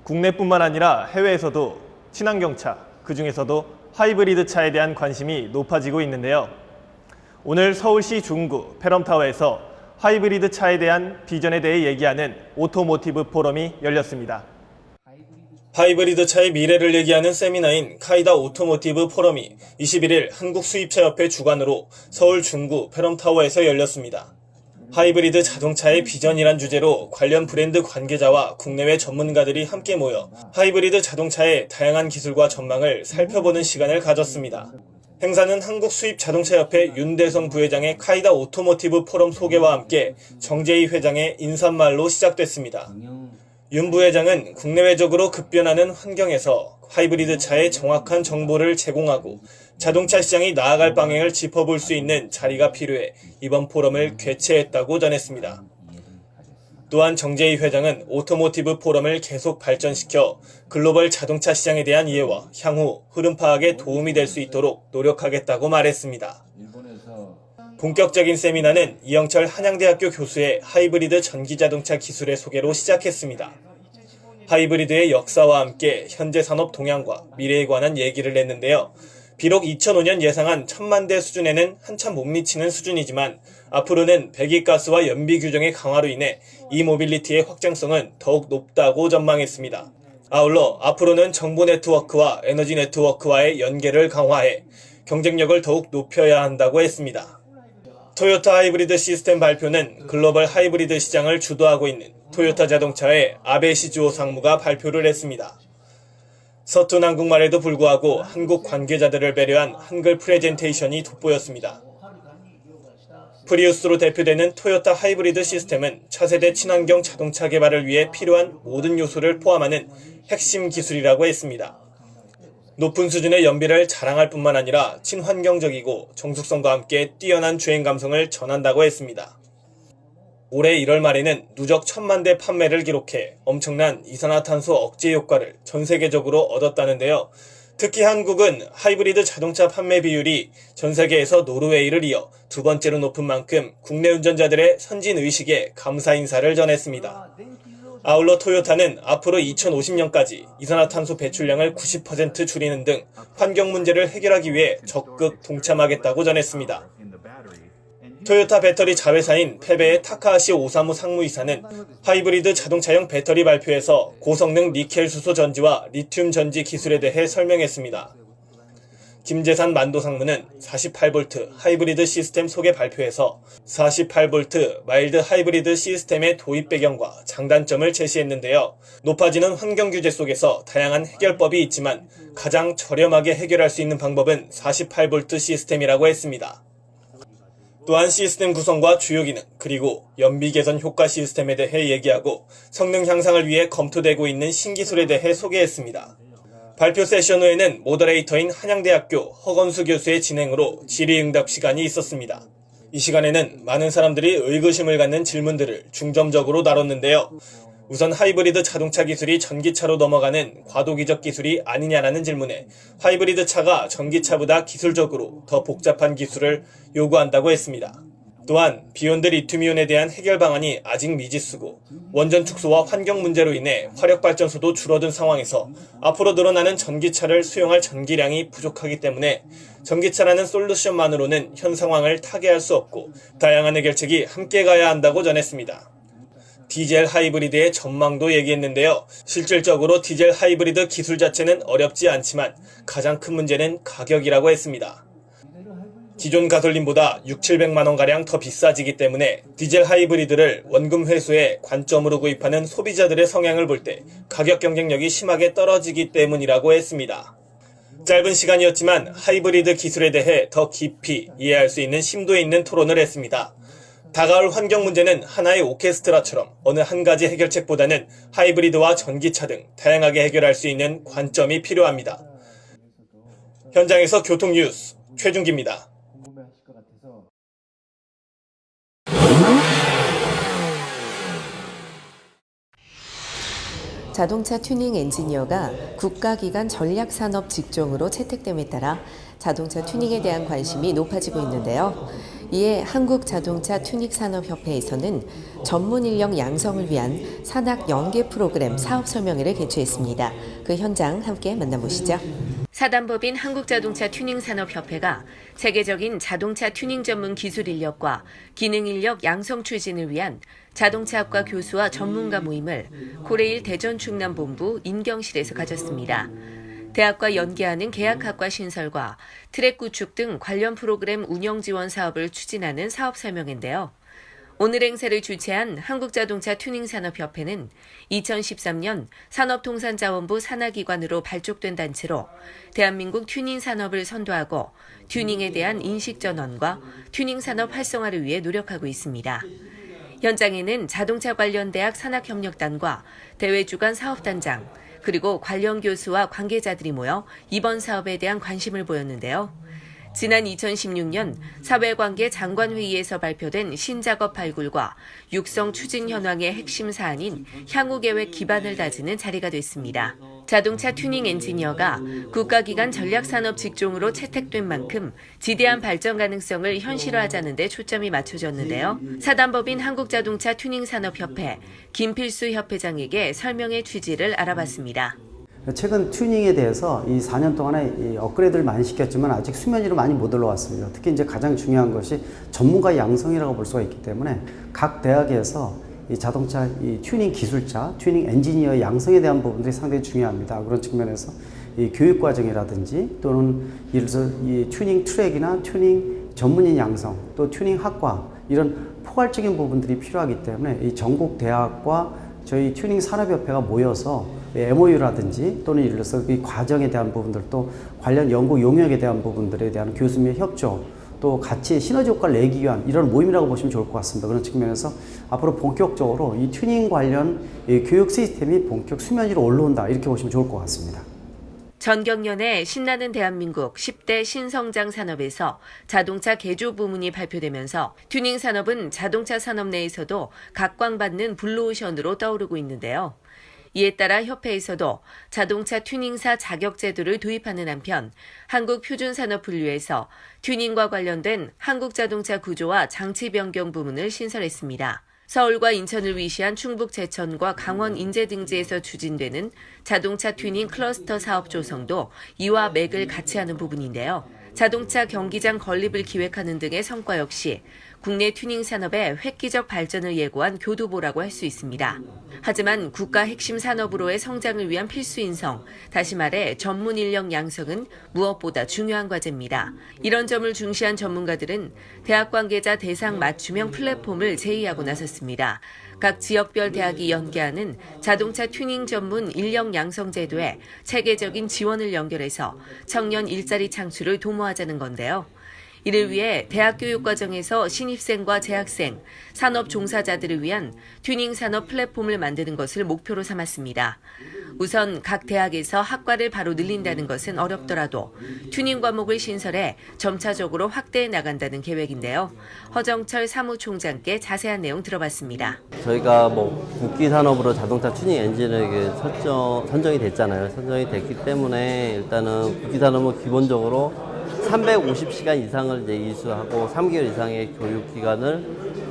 국내뿐만 아니라 해외에서도 친환경차, 그중에서도 하이브리드 차에 대한 관심이 높아지고 있는데요. 오늘 서울시 중구 페럼타워에서 하이브리드 차에 대한 비전에 대해 얘기하는 오토모티브 포럼이 열렸습니다. 하이브리드 차의 미래를 얘기하는 세미나인 카이다 오토모티브 포럼이 21일 한국수입차협회 주관으로 서울 중구 페럼타워에서 열렸습니다. 하이브리드 자동차의 비전이란 주제로 관련 브랜드 관계자와 국내외 전문가들이 함께 모여 하이브리드 자동차의 다양한 기술과 전망을 살펴보는 시간을 가졌습니다. 행사는 한국수입자동차협회 윤대성 부회장의 카이다 오토모티브 포럼 소개와 함께 정재희 회장의 인사말로 시작됐습니다. 윤 부회장은 국내외적으로 급변하는 환경에서 하이브리드 차의 정확한 정보를 제공하고 자동차 시장이 나아갈 방향을 짚어볼 수 있는 자리가 필요해 이번 포럼을 개최했다고 전했습니다. 또한 정재희 회장은 오토모티브 포럼을 계속 발전시켜 글로벌 자동차 시장에 대한 이해와 향후 흐름 파악에 도움이 될 수 있도록 노력하겠다고 말했습니다. 본격적인 세미나는 이영철 한양대학교 교수의 하이브리드 전기자동차 기술의 소개로 시작했습니다. 하이브리드의 역사와 함께 현재 산업 동향과 미래에 관한 얘기를 했는데요. 비록 2005년 예상한 1000만 대 수준에는 한참 못 미치는 수준이지만 앞으로는 배기가스와 연비 규정의 강화로 인해 이 모빌리티의 확장성은 더욱 높다고 전망했습니다. 아울러 앞으로는 정보 네트워크와 에너지 네트워크와의 연계를 강화해 경쟁력을 더욱 높여야 한다고 했습니다. 토요타 하이브리드 시스템 발표는 글로벌 하이브리드 시장을 주도하고 있는 토요타 자동차의 아베 시즈오 상무가 발표를 했습니다. 서툰 한국말에도 불구하고 한국 관계자들을 배려한 한글 프레젠테이션이 돋보였습니다. 프리우스로 대표되는 토요타 하이브리드 시스템은 차세대 친환경 자동차 개발을 위해 필요한 모든 요소를 포함하는 핵심 기술이라고 했습니다. 높은 수준의 연비를 자랑할 뿐만 아니라 친환경적이고 정숙성과 함께 뛰어난 주행 감성을 전한다고 했습니다. 올해 1월 말에는 누적 1000만 대 판매를 기록해 엄청난 이산화탄소 억제 효과를 전 세계적으로 얻었다는데요. 특히 한국은 하이브리드 자동차 판매 비율이 전 세계에서 노르웨이를 이어 두 번째로 높은 만큼 국내 운전자들의 선진의식에 감사 인사를 전했습니다. 아울러 토요타는 앞으로 2050년까지 이산화탄소 배출량을 90% 줄이는 등 환경 문제를 해결하기 위해 적극 동참하겠다고 전했습니다. 토요타 배터리 자회사인 페베의 타카하시 오사무 상무이사는 하이브리드 자동차용 배터리 발표에서 고성능 니켈 수소 전지와 리튬 전지 기술에 대해 설명했습니다. 김재산 만도 상무는 48V 하이브리드 시스템 소개 발표에서 48V 마일드 하이브리드 시스템의 도입 배경과 장단점을 제시했는데요. 높아지는 환경 규제 속에서 다양한 해결법이 있지만 가장 저렴하게 해결할 수 있는 방법은 48V 시스템이라고 했습니다. 또한 시스템 구성과 주요 기능, 그리고 연비 개선 효과 시스템에 대해 얘기하고 성능 향상을 위해 검토되고 있는 신기술에 대해 소개했습니다. 발표 세션 후에는 모더레이터인 한양대학교 허건수 교수의 진행으로 질의응답 시간이 있었습니다. 이 시간에는 많은 사람들이 의구심을 갖는 질문들을 중점적으로 다뤘는데요. 우선 하이브리드 자동차 기술이 전기차로 넘어가는 과도기적 기술이 아니냐라는 질문에 하이브리드 차가 전기차보다 기술적으로 더 복잡한 기술을 요구한다고 했습니다. 또한 비욘드 리튬이온에 대한 해결 방안이 아직 미지수고 원전 축소와 환경 문제로 인해 화력발전소도 줄어든 상황에서 앞으로 늘어나는 전기차를 수용할 전기량이 부족하기 때문에 전기차라는 솔루션만으로는 현 상황을 타개할 수 없고 다양한 해결책이 함께 가야 한다고 전했습니다. 디젤 하이브리드의 전망도 얘기했는데요. 실질적으로 디젤 하이브리드 기술 자체는 어렵지 않지만 가장 큰 문제는 가격이라고 했습니다. 기존 가솔린보다 6,700만원가량 더 비싸지기 때문에 디젤 하이브리드를 원금 회수의 관점으로 구입하는 소비자들의 성향을 볼 때 가격 경쟁력이 심하게 떨어지기 때문이라고 했습니다. 짧은 시간이었지만 하이브리드 기술에 대해 더 깊이 이해할 수 있는 심도 있는 토론을 했습니다. 다가올 환경 문제는 하나의 오케스트라처럼 어느 한 가지 해결책보다는 하이브리드와 전기차 등 다양하게 해결할 수 있는 관점이 필요합니다. 현장에서 교통 뉴스 최준기입니다. 자동차 튜닝 엔지니어가 국가기관 전략산업 직종으로 채택됨에 따라 자동차 튜닝에 대한 관심이 높아지고 있는데요. 이에 한국자동차 튜닝산업협회에서는 전문 인력 양성을 위한 산학 연계 프로그램 사업 설명회를 개최했습니다. 그 현장 함께 만나보시죠. 사단법인 한국자동차 튜닝산업협회가 세계적인 자동차 튜닝 전문 기술 인력과 기능 인력 양성 추진을 위한 자동차학과 교수와 전문가 모임을 코레일 대전 충남본부 인경실에서 가졌습니다. 대학과 연계하는 계약학과 신설과 트랙 구축 등 관련 프로그램 운영 지원 사업을 추진하는 사업 설명회인데요. 오늘 행사를 주최한 한국자동차 튜닝산업협회는 2013년 산업통상자원부 산하기관으로 발족된 단체로 대한민국 튜닝 산업을 선도하고 튜닝에 대한 인식 전환과 튜닝 산업 활성화를 위해 노력하고 있습니다. 현장에는 자동차 관련 대학 산학협력단과 대회 주간 사업단장, 그리고 관련 교수와 관계자들이 모여 이번 사업에 대한 관심을 보였는데요. 지난 2016년 사회관계 장관회의에서 발표된 신작업 발굴과 육성 추진 현황의 핵심 사안인 향후 계획 기반을 다지는 자리가 됐습니다. 자동차 튜닝 엔지니어가 국가기관 전략산업 직종으로 채택된 만큼 지대한 발전 가능성을 현실화하자는 데 초점이 맞춰졌는데요. 사단법인 한국자동차 튜닝산업협회 김필수 협회장에게 설명의 취지를 알아봤습니다. 최근 튜닝에 대해서 이 4년 동안에 이 업그레이드를 많이 시켰지만 아직 수면 위로 많이 못 올라왔습니다. 특히 이제 가장 중요한 것이 전문가 양성이라고 볼 수가 있기 때문에 각 대학에서 이 자동차 이 튜닝 기술자, 튜닝 엔지니어 양성에 대한 부분들이 상당히 중요합니다. 그런 측면에서 이 교육 과정이라든지 또는 예를 들어서 이 튜닝 트랙이나 튜닝 전문인 양성, 또 튜닝 학과 이런 포괄적인 부분들이 필요하기 때문에 이 전국 대학과 저희 튜닝 산업협회가 모여서 MOU라든지 또는 예를 들어서 이 과정에 대한 부분들 또 관련 연구 용역에 대한 부분들에 대한 교수 및 협조 또 같이 시너지 효과를 내기 위한 이런 모임이라고 보시면 좋을 것 같습니다. 그런 측면에서 앞으로 본격적으로 이 튜닝 관련 이 교육 시스템이 본격 수면 위로 올라온다 이렇게 보시면 좋을 것 같습니다. 전경련의 신나는 대한민국 10대 신성장 산업에서 자동차 개조 부문이 발표되면서 튜닝 산업은 자동차 산업 내에서도 각광받는 블루오션으로 떠오르고 있는데요. 이에 따라 협회에서도 자동차 튜닝사 자격 제도를 도입하는 한편 한국표준산업분류에서 튜닝과 관련된 한국자동차 구조와 장치 변경 부문을 신설했습니다. 서울과 인천을 위시한 충북 제천과 강원 인제 등지에서 추진되는 자동차 튜닝 클러스터 사업 조성도 이와 맥을 같이 하는 부분인데요. 자동차 경기장 건립을 기획하는 등의 성과 역시 국내 튜닝 산업의 획기적 발전을 예고한 교두보라고 할 수 있습니다. 하지만 국가 핵심 산업으로의 성장을 위한 필수 인성, 다시 말해 전문 인력 양성은 무엇보다 중요한 과제입니다. 이런 점을 중시한 전문가들은 대학 관계자 대상 맞춤형 플랫폼을 제의하고 나섰습니다. 각 지역별 대학이 연계하는 자동차 튜닝 전문 인력 양성 제도에 체계적인 지원을 연결해서 청년 일자리 창출을 도모하자는 건데요. 이를 위해 대학 교육 과정에서 신입생과 재학생, 산업 종사자들을 위한 튜닝 산업 플랫폼을 만드는 것을 목표로 삼았습니다. 우선 각 대학에서 학과를 바로 늘린다는 것은 어렵더라도 튜닝 과목을 신설해 점차적으로 확대해 나간다는 계획인데요. 허정철 사무총장께 자세한 내용 들어봤습니다. 저희가 국기산업으로 자동차 튜닝 엔진을 선정이 됐잖아요. 선정이 됐기 때문에 일단은 국기산업은 기본적으로 350시간 이상을 이제 이수하고 3개월 이상의 교육 기간을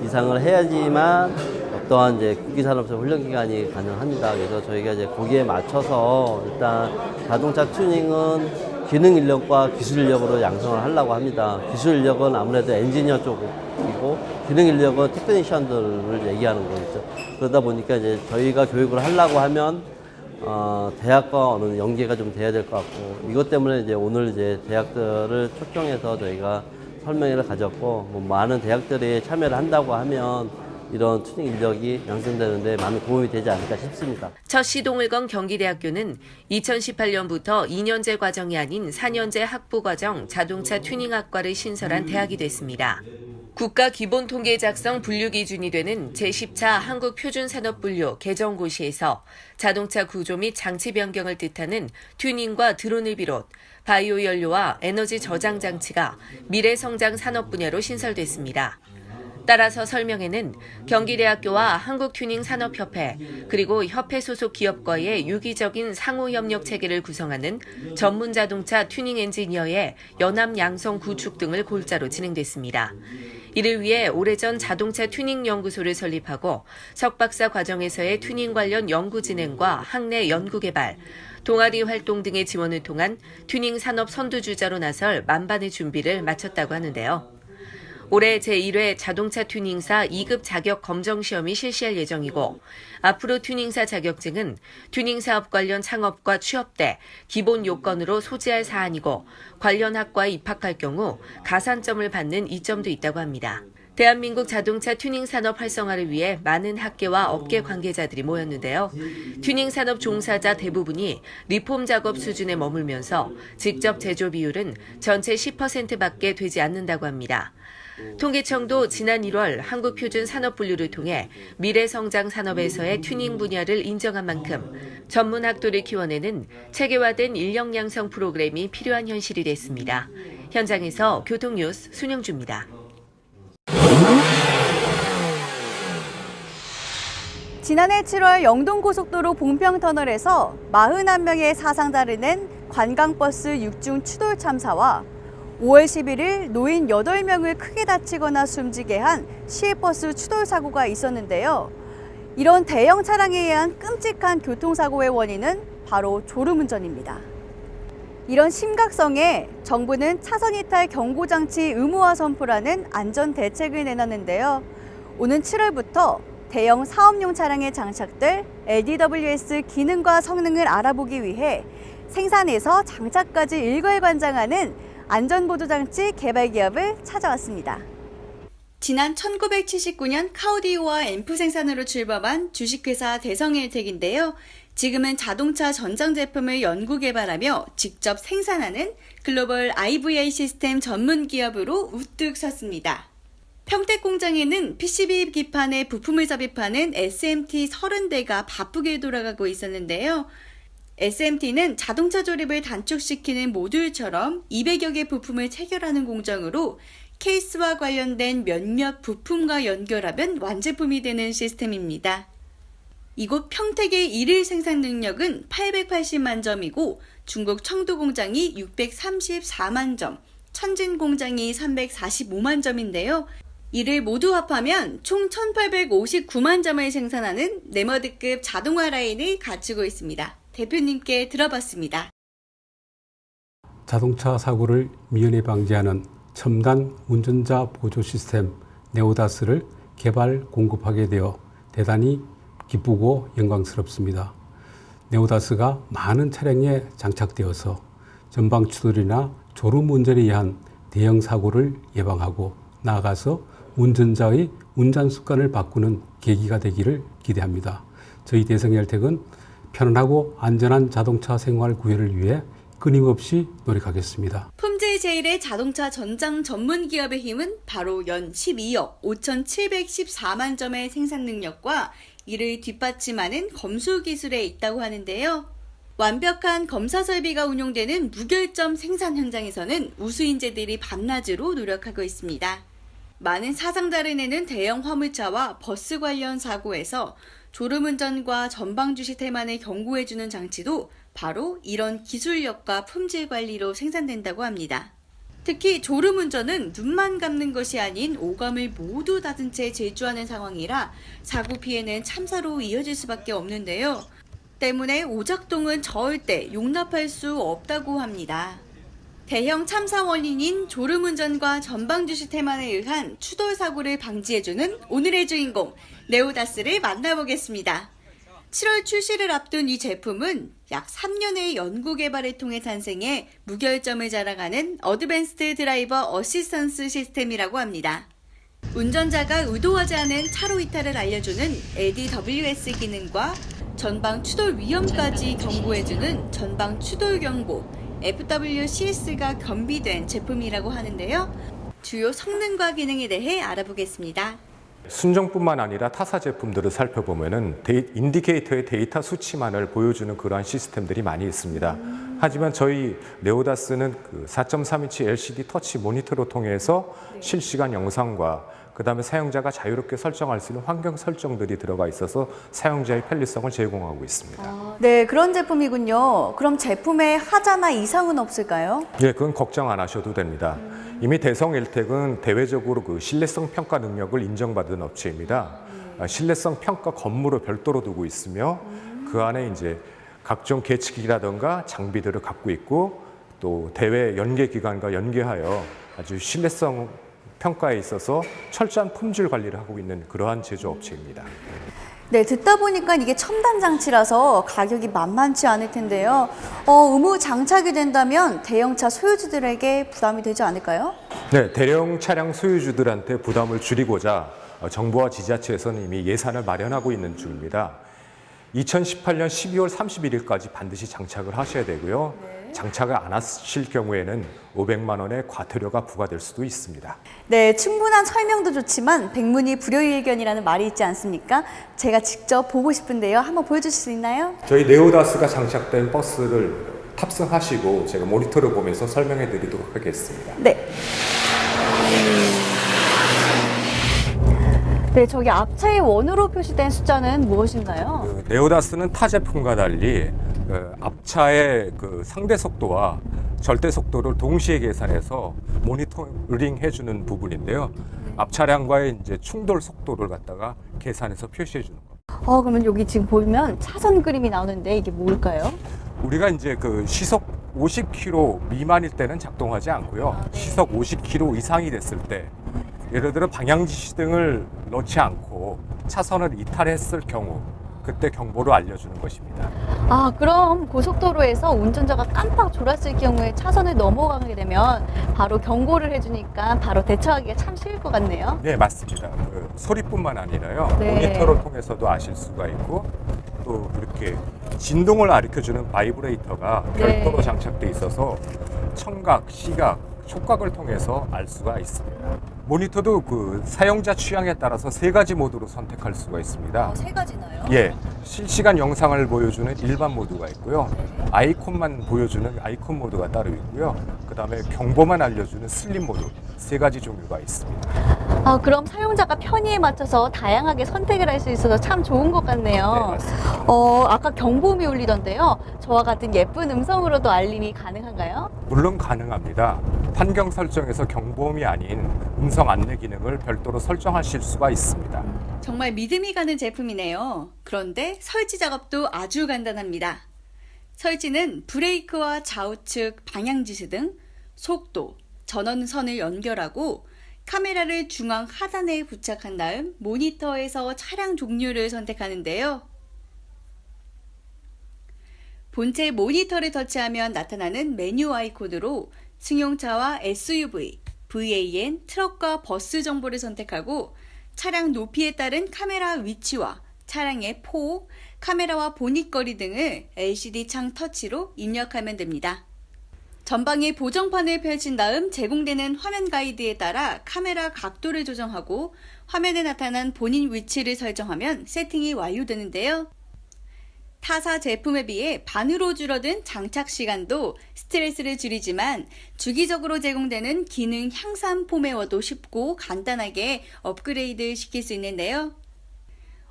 이상을 해야지만 어떠한 이제 국기산업적 훈련 기간이 가능합니다. 그래서 저희가 이제 거기에 맞춰서 일단 자동차 튜닝은 기능 인력과 기술 인력으로 양성을 하려고 합니다. 기술 인력은 아무래도 엔지니어 쪽이고 기능 인력은 테크니션들을 얘기하는 거겠죠. 그러다 보니까 이제 저희가 교육을 하려고 하면 대학과 어느 연계가 좀 돼야 될 것 같고 이것 때문에 이제 오늘 이제 대학들을 초청해서 저희가 설명회를 가졌고 많은 대학들이 참여를 한다고 하면 이런 튜닝 인력이 양성되는데 많은 도움이 되지 않을까 싶습니다. 첫 시동을 건 경기대학교는 2018년부터 2년제 과정이 아닌 4년제 학부과정 자동차 튜닝학과를 신설한 대학이 됐습니다. 국가 기본통계 작성 분류 기준이 되는 제10차 한국표준산업분류 개정고시에서 자동차 구조 및 장치 변경을 뜻하는 튜닝과 드론을 비롯 바이오 연료와 에너지 저장 장치가 미래 성장 산업 분야로 신설됐습니다. 따라서 설명에는 경기대학교와 한국튜닝산업협회 그리고 협회 소속 기업과의 유기적인 상호협력 체계를 구성하는 전문자동차 튜닝 엔지니어의 연합 양성 구축 등을 골자로 진행됐습니다. 이를 위해 오래전 자동차 튜닝 연구소를 설립하고 석박사 과정에서의 튜닝 관련 연구 진행과 학내 연구 개발, 동아리 활동 등의 지원을 통한 튜닝 산업 선두주자로 나설 만반의 준비를 마쳤다고 하는데요. 올해 제1회 자동차 튜닝사 2급 자격 검정 시험이 실시할 예정이고 앞으로 튜닝사 자격증은 튜닝 사업 관련 창업과 취업 때 기본 요건으로 소지할 사안이고 관련 학과에 입학할 경우 가산점을 받는 이점도 있다고 합니다. 대한민국 자동차 튜닝 산업 활성화를 위해 많은 학계와 업계 관계자들이 모였는데요. 튜닝 산업 종사자 대부분이 리폼 작업 수준에 머물면서 직접 제조 비율은 전체 10%밖에 되지 않는다고 합니다. 통계청도 지난 1월 한국표준 산업분류를 통해 미래성장 산업에서의 튜닝 분야를 인정한 만큼 전문학도를 키워내는 체계화된 인력 양성 프로그램이 필요한 현실이 됐습니다. 현장에서 교통뉴스 순영주입니다. 지난해 7월 영동고속도로 봉평터널에서 41명의 사상자를 낸 관광버스 6중 추돌 참사와 5월 11일 노인 8명을 크게 다치거나 숨지게 한 시외버스 추돌 사고가 있었는데요. 이런 대형 차량에 의한 끔찍한 교통사고의 원인은 바로 졸음운전입니다. 이런 심각성에 정부는 차선 이탈 경고장치 의무화 선포라는 안전대책을 내놨는데요. 오는 7월부터 대형 사업용 차량에 장착될 LDWS 기능과 성능을 알아보기 위해 생산에서 장착까지 일괄관장하는 안전보조장치 개발 기업을 찾아왔습니다. 지난 1979년 카오디오와 앰프 생산으로 출범한 주식회사 대성일텍인데요. 지금은 자동차 전장 제품을 연구 개발하며 직접 생산하는 글로벌 IVI 시스템 전문 기업으로 우뚝 섰습니다. 평택 공장에는 PCB 기판에 부품을 삽입하는 SMT 30대가 바쁘게 돌아가고 있었는데요. SMT는 자동차 조립을 단축시키는 모듈처럼 200여 개 부품을 체결하는 공정으로 케이스와 관련된 몇몇 부품과 연결하면 완제품이 되는 시스템입니다. 이곳 평택의 일일 생산 능력은 880만 점이고 중국 청도 공장이 634만 점, 천진 공장이 345만 점인데요. 이를 모두 합하면 총 1859만 점을 생산하는 네머드급 자동화 라인을 갖추고 있습니다. 대표님께 들어봤습니다. 자동차 사고를 미연에 방지하는 첨단 운전자 보조 시스템 네오다스를 개발 공급하게 되어 대단히 기쁘고 영광스럽습니다. 네오다스가 많은 차량에 장착되어서 전방 추돌이나 졸음 운전에 의한 대형 사고를 예방하고 나아가서 운전자의 운전 습관을 바꾸는 계기가 되기를 기대합니다. 저희 대성헬텍은 편안하고 안전한 자동차 생활 구현을 위해 끊임없이 노력하겠습니다. 품질 제일의 자동차 전장 전문 기업의 힘은 바로 연 12억 5,714만 점의 생산 능력과 이를 뒷받침하는 검수 기술에 있다고 하는데요. 완벽한 검사 설비가 운용되는 무결점 생산 현장에서는 우수 인재들이 밤낮으로 노력하고 있습니다. 많은 사상자를 내는 대형 화물차와 버스 관련 사고에서 졸음운전과 전방주시 태만을 경고해주는 장치도 바로 이런 기술력과 품질 관리로 생산된다고 합니다. 특히 졸음운전은 눈만 감는 것이 아닌 오감을 모두 닫은 채 질주하는 상황이라 사고 피해는 참사로 이어질 수밖에 없는데요. 때문에 오작동은 절대 용납할 수 없다고 합니다. 대형 참사 원인인 졸음운전과 전방주시 태만에 의한 추돌 사고를 방지해주는 오늘의 주인공 네오다스를 만나보겠습니다. 7월 출시를 앞둔 이 제품은 약 3년의 연구 개발을 통해 탄생해 무결점을 자랑하는 어드밴스드 드라이버 어시스턴스 시스템이라고 합니다. 운전자가 의도하지 않은 차로 이탈을 알려주는 LDWS 기능과 전방 추돌 위험까지 경고해주는 전방 추돌 경보 FWCS가 겸비된 제품이라고 하는데요. 주요 성능과 기능에 대해 알아보겠습니다. 순정뿐만 아니라 타사 제품들을 살펴보면은 인디케이터의 데이터 수치만을 보여주는 그러한 시스템들이 많이 있습니다. 하지만 저희 네오다스는 그 4.3인치 LCD 터치 모니터로 통해서 실시간 영상과 그다음에 사용자가 자유롭게 설정할 수 있는 환경 설정들이 들어가 있어서 사용자의 편리성을 제공하고 있습니다. 네, 그런 제품이군요. 그럼 제품에 하자나 이상은 없을까요? 예, 그건 걱정 안 하셔도 됩니다. 이미 대성 엘텍은 대외적으로 그 신뢰성 평가 능력을 인정받은 업체입니다. 신뢰성 평가 건물을 별도로 두고 있으며 그 안에 이제 각종 계측기라든가 장비들을 갖고 있고 또 대외 연계 기관과 연계하여 아주 신뢰성 평가에 있어서 철저한 품질 관리를 하고 있는 그러한 제조업체입니다. 네, 듣다 보니까 이게 첨단 장치라서 가격이 만만치 않을 텐데요. 의무 장착이 된다면 대형차 소유주들에게 부담이 되지 않을까요? 네, 대형 차량 소유주들한테 부담을 줄이고자 정부와 지자체에서는 이미 예산을 마련하고 있는 중입니다. 2018년 12월 31일까지 반드시 장착을 하셔야 되고요. 장착을 안 하실 경우에는 500만 원의 과태료가 부과될 수도 있습니다. 네, 충분한 설명도 좋지만 백문이 불여일견이라는 말이 있지 않습니까? 제가 직접 보고 싶은데요. 한번 보여주실 수 있나요? 저희 네오다스가 장착된 버스를 탑승하시고 제가 모니터를 보면서 설명해 드리도록 하겠습니다. 네. 네, 저기 앞차의 원으로 표시된 숫자는 무엇인가요? 네오다스는 타 제품과 달리 앞차의 그 상대 속도와 절대 속도를 동시에 계산해서 모니터링 해주는 부분인데요. 앞 차량과의 이제 충돌 속도를 갖다가 계산해서 표시해 주는 겁니다. 그러면 여기 지금 보면 차선 그림이 나오는데 이게 뭘까요? 우리가 이제 그 시속 50km 미만일 때는 작동하지 않고요. 시속 50km 이상이 됐을 때 예를 들어 방향지시 등을 넣지 않고 차선을 이탈했을 경우 그때 경보를 알려주는 것입니다. 그럼 고속도로에서 운전자가 깜빡 졸았을 경우에 차선을 넘어가게 되면 바로 경고를 해주니까 바로 대처하기가 참 쉬울 것 같네요. 네, 맞습니다. 그 소리뿐만 아니라요. 네. 모니터를 통해서도 아실 수가 있고 또 이렇게 진동을 가르쳐주는 바이브레이터가 네. 별도로 장착돼 있어서 청각, 시각, 촉각을 통해서 알 수가 있습니다. 모니터도 그 사용자 취향에 따라서 3가지 모드로 선택할 수가 있습니다. 3가지나요? 예, 실시간 영상을 보여주는 일반 모드가 있고요. 아이콘만 보여주는 아이콘 모드가 따로 있고요. 그 다음에 경보만 알려주는 슬립 모드 3가지 종류가 있습니다. 그럼 사용자가 편의에 맞춰서 다양하게 선택을 할 수 있어서 참 좋은 것 같네요. 네, 맞습니다. 아까 경보음이 울리던데요. 저와 같은 예쁜 음성으로도 알림이 가능한가요? 물론 가능합니다. 환경 설정에서 경보음이 아닌 음성 안내 기능을 별도로 설정하실 수가 있습니다. 정말 믿음이 가는 제품이네요. 그런데 설치 작업도 아주 간단합니다. 설치는 브레이크와 좌우측 방향지시 등 속도, 전원선을 연결하고 카메라를 중앙 하단에 부착한 다음 모니터에서 차량 종류를 선택하는데요. 본체 모니터를 터치하면 나타나는 메뉴 아이콘으로 승용차와 SUV, VAN, 트럭과 버스 정보를 선택하고 차량 높이에 따른 카메라 위치와 차량의 폭, 카메라와 보닛거리 등을 LCD 창 터치로 입력하면 됩니다. 전방에 보정판을 펼친 다음 제공되는 화면 가이드에 따라 카메라 각도를 조정하고 화면에 나타난 본인 위치를 설정하면 세팅이 완료되는데요. 타사 제품에 비해 반으로 줄어든 장착 시간도 스트레스를 줄이지만 주기적으로 제공되는 기능 향상 폼웨어도 쉽고 간단하게 업그레이드 시킬 수 있는데요.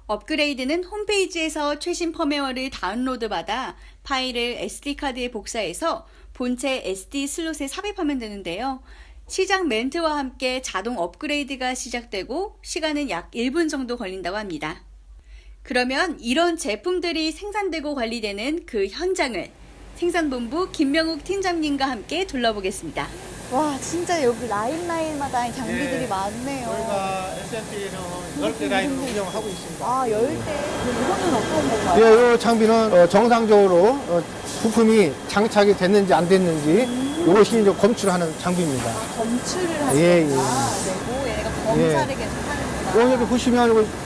업그레이드는 홈페이지에서 최신 펌웨어를 다운로드 받아 파일을 SD카드에 복사해서 본체 SD 슬롯에 삽입하면 되는데요. 시작 멘트와 함께 자동 업그레이드가 시작되고 시간은 약 1분 정도 걸린다고 합니다. 그러면 이런 제품들이 생산되고 관리되는 그 현장을 생산본부 김명욱 팀장님과 함께 둘러보겠습니다. 와, 진짜 여기 라인마다 장비들이 많네요. 저희가 S&P는 10개 라인으로 운영하고 있습니다. 10대. 이거는 어떤 건가요? 이 장비는 정상적으로 부품이 장착이 됐는지 안 됐는지 이것이 이제 검출하는 장비입니다. 검출을 하시는 예, 예. 되고 얘가 검사를 계속 하는구나. 여기 보시면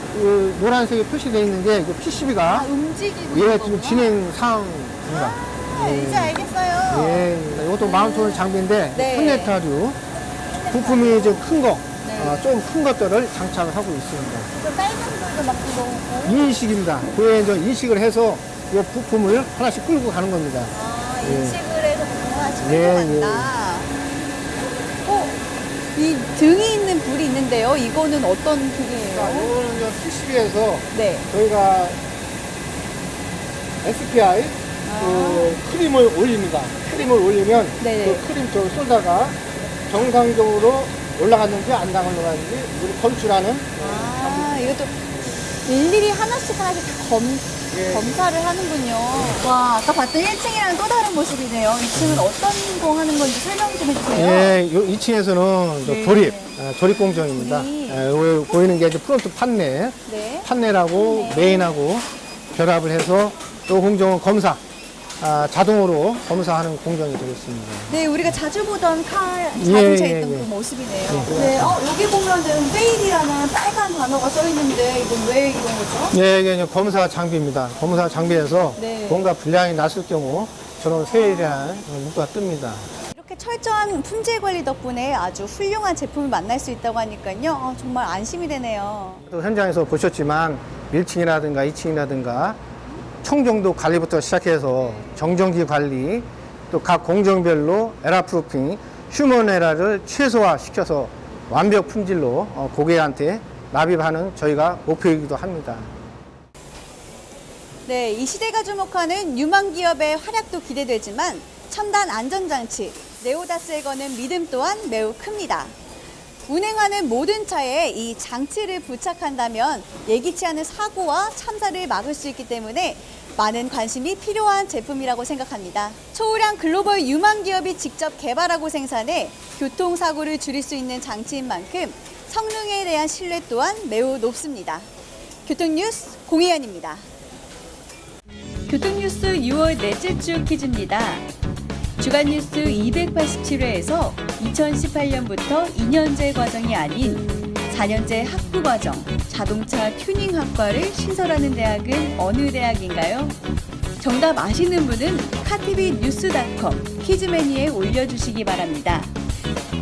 노란색에 표시되어 있는 게 PCB가 움직이는 지금 진행 사항입니다. 이제 알겠어요. 예, 이것도 마운트는 장비인데 네. 콘넥터류 부품이 좀 큰 거, 네. 좀 큰 것들을 장착을 하고 있습니다. 그 빨간 불도 막 들어오고. 인식입니다. 그에 이제 인식을 해서 이 부품을 하나씩 끌고 가는 겁니다. 인식을 하나씩 예, 활용한다. 이 등이 있는 불이 있는데요. 이거는 어떤 불이에요? 이거는 PCB에서 네. 저희가 SPI 그 크림을 올립니다. 크림을 올리면 네네. 그 크림 쪽을 쏟다가 정상적으로 올라갔는지 안 올라갔는지 우리 검출하는 이것도 일일이 하나씩 예. 검사를 하는군요. 와, 아까 봤던 1층이랑 또 다른 모습이네요. 2층은 어떤 거 하는 건지 설명 좀 해주세요. 예, 2층에서는 네. 조립 공정입니다. 조립. 여기 보이는 게 이제 프론트 판넬, 네. 판넬하고 메인하고 결합을 해서 또 공정은 검사, 자동으로 검사하는 공정이 되겠습니다. 네, 우리가 자주 보던 자동차에 예, 있던 예. 그 모습이네요. 예. 네, 여기 보면은 페일이라는 빨간 단어가 써 있는데 이건 왜 이런 거죠? 예, 이게 이제 검사 장비입니다. 검사 장비에서 네. 뭔가 불량이 났을 경우 저런 페일이라는 문구가 뜹니다. 이렇게 철저한 품질 관리 덕분에 아주 훌륭한 제품을 만날 수 있다고 하니까요. 정말 안심이 되네요. 또 현장에서 보셨지만 1층이라든가 2층이라든가 청정도 관리부터 시작해서 정전기 관리, 또 각 공정별로 에라 프루핑, 휴먼 에라를 최소화시켜서 완벽 품질로 고객한테 납입하는 저희가 목표이기도 합니다. 네, 이 시대가 주목하는 유망 기업의 활약도 기대되지만 첨단 안전장치, 네오다스에 거는 믿음 또한 매우 큽니다. 운행하는 모든 차에 이 장치를 부착한다면 예기치 않은 사고와 참사를 막을 수 있기 때문에 많은 관심이 필요한 제품이라고 생각합니다. 초우량 글로벌 유망 기업이 직접 개발하고 생산해 교통사고를 줄일 수 있는 장치인 만큼 성능에 대한 신뢰 또한 매우 높습니다. 교통뉴스 공희연입니다. 교통뉴스 6월 넷째 주 퀴즈입니다. 주간뉴스 287회에서 2018년부터 2년제 과정이 아닌 4년제 학부과정 자동차 튜닝학과를 신설하는 대학은 어느 대학인가요? 정답 아시는 분은 카티비뉴스.com 퀴즈매니에 올려주시기 바랍니다.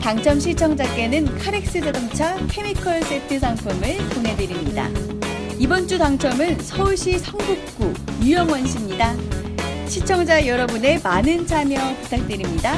당첨 시청자께는 카렉스 자동차 케미컬 세트 상품을 보내드립니다. 이번 주 당첨은 서울시 성북구 유영원 씨입니다. 시청자 여러분의 많은 참여 부탁드립니다.